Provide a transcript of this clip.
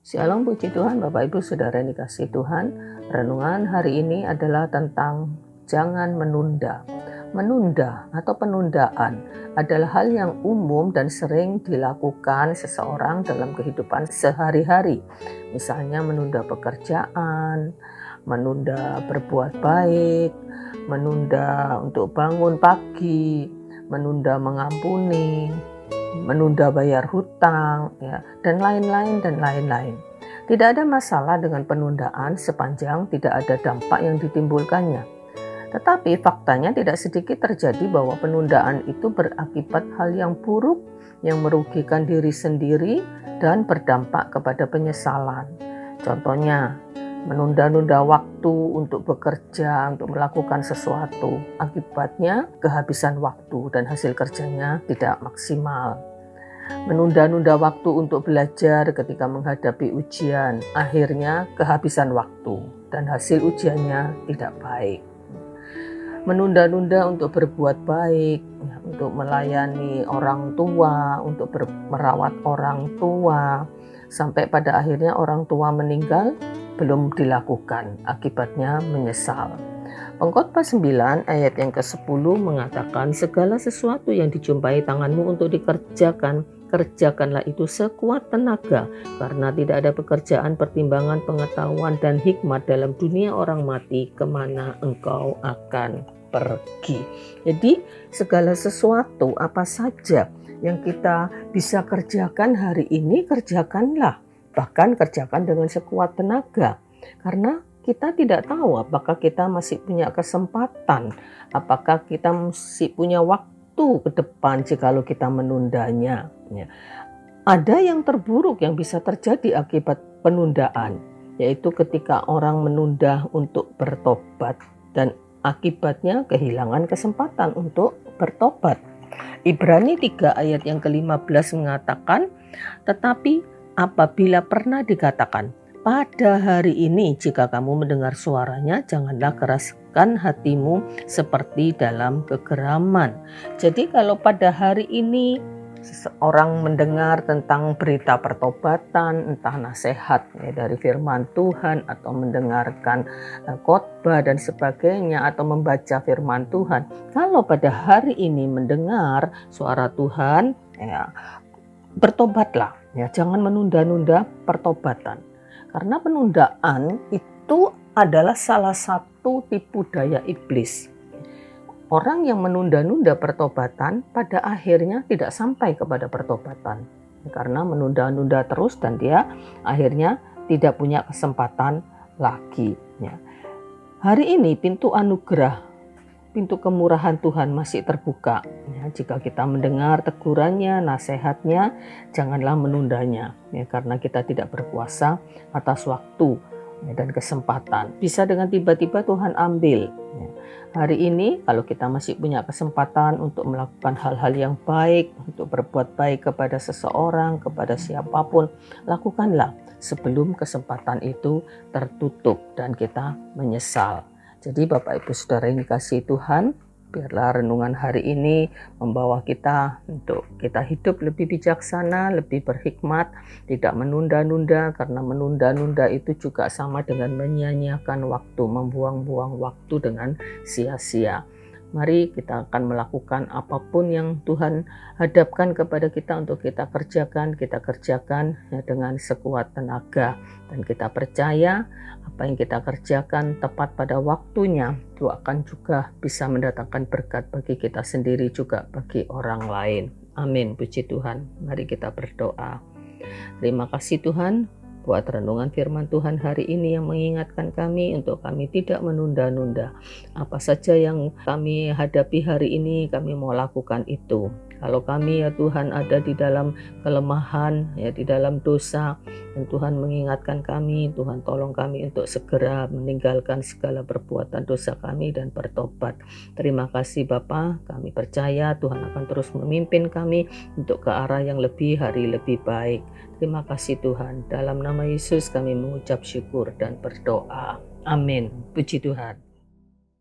Shalom, puji Tuhan, Bapak Ibu Saudara yang dikasihi Tuhan. Renungan hari ini adalah tentang jangan menunda. Menunda atau penundaan adalah hal yang umum dan sering dilakukan seseorang dalam kehidupan sehari-hari. Misalnya menunda pekerjaan, menunda berbuat baik, menunda untuk bangun pagi, menunda mengampuni, menunda bayar hutang, ya, dan lain-lain dan lain-lain. Tidak ada masalah dengan penundaan sepanjang tidak ada dampak yang ditimbulkannya. Tetapi faktanya tidak sedikit terjadi bahwa penundaan itu berakibat hal yang buruk yang merugikan diri sendiri dan berdampak kepada penyesalan. Contohnya, menunda-nunda waktu untuk bekerja, untuk melakukan sesuatu. Akibatnya kehabisan waktu dan hasil kerjanya tidak maksimal. Menunda-nunda waktu untuk belajar ketika menghadapi ujian, akhirnya kehabisan waktu dan hasil ujiannya tidak baik. Menunda-nunda untuk berbuat baik, untuk melayani orang tua, untuk merawat orang tua, sampai pada akhirnya orang tua meninggal, belum dilakukan, akibatnya menyesal. Pengkhotbah 9 ayat yang ke-10 mengatakan, segala sesuatu yang dijumpai tanganmu untuk dikerjakan, kerjakanlah itu sekuat tenaga, karena tidak ada pekerjaan, pertimbangan, pengetahuan, dan hikmat dalam dunia orang mati kemana engkau akan pergi. Jadi segala sesuatu apa saja yang kita bisa kerjakan hari ini, kerjakanlah. Bahkan kerjakan dengan sekuat tenaga. Karena kita tidak tahu apakah kita masih punya kesempatan, apakah kita masih punya waktu ke depan jikalau kita menundanya. Ya. Ada yang terburuk yang bisa terjadi akibat penundaan, yaitu ketika orang menunda untuk bertobat dan akibatnya kehilangan kesempatan untuk bertobat. Ibrani 3 ayat yang ke-15 mengatakan, tetapi apabila pernah dikatakan, pada hari ini jika kamu mendengar suaranya, janganlah keraskan hatimu seperti dalam kegeraman. Jadi kalau pada hari ini seseorang mendengar tentang berita pertobatan, entah nasihat dari firman Tuhan, atau mendengarkan khotbah dan sebagainya, atau membaca firman Tuhan, kalau pada hari ini mendengar suara Tuhan, ya, bertobatlah, ya, jangan menunda-nunda pertobatan. Karena penundaan itu adalah salah satu tipu daya iblis. Orang yang menunda-nunda pertobatan pada akhirnya tidak sampai kepada pertobatan. Karena menunda-nunda terus dan dia akhirnya tidak punya kesempatan lagi. Ya. Hari ini pintu anugerah, pintu kemurahan Tuhan masih terbuka. Ya, jika kita mendengar tegurannya, nasihatnya, janganlah menundanya. Ya, karena kita tidak berkuasa atas waktu dan kesempatan. Bisa dengan tiba-tiba Tuhan ambil. Ya. Hari ini kalau kita masih punya kesempatan untuk melakukan hal-hal yang baik, untuk berbuat baik kepada seseorang, kepada siapapun, lakukanlah sebelum kesempatan itu tertutup dan kita menyesal. Jadi Bapak Ibu Saudara yang dikasihi Tuhan, biarlah renungan hari ini membawa kita untuk kita hidup lebih bijaksana, lebih berhikmat, tidak menunda-nunda, karena menunda-nunda itu juga sama dengan menyia-nyiakan waktu, membuang-buang waktu dengan sia-sia. Mari kita akan melakukan apapun yang Tuhan hadapkan kepada kita untuk kita kerjakan ya, dengan sekuat tenaga. Dan kita percaya apa yang kita kerjakan tepat pada waktunya, itu akan juga bisa mendatangkan berkat bagi kita sendiri juga bagi orang lain. Amin, puji Tuhan. Mari kita berdoa. Terima kasih Tuhan buat renungan firman Tuhan hari ini yang mengingatkan kami untuk kami tidak menunda-nunda. Apa saja yang kami hadapi hari ini, kami mau lakukan itu. Kalau kami ya Tuhan ada di dalam kelemahan, ya di dalam dosa, dan Tuhan mengingatkan kami, Tuhan tolong kami untuk segera meninggalkan segala perbuatan dosa kami dan bertobat. Terima kasih Bapa, kami percaya Tuhan akan terus memimpin kami untuk ke arah yang lebih hari lebih baik. Terima kasih Tuhan, dalam nama Yesus kami mengucap syukur dan berdoa. Amin. Puji Tuhan.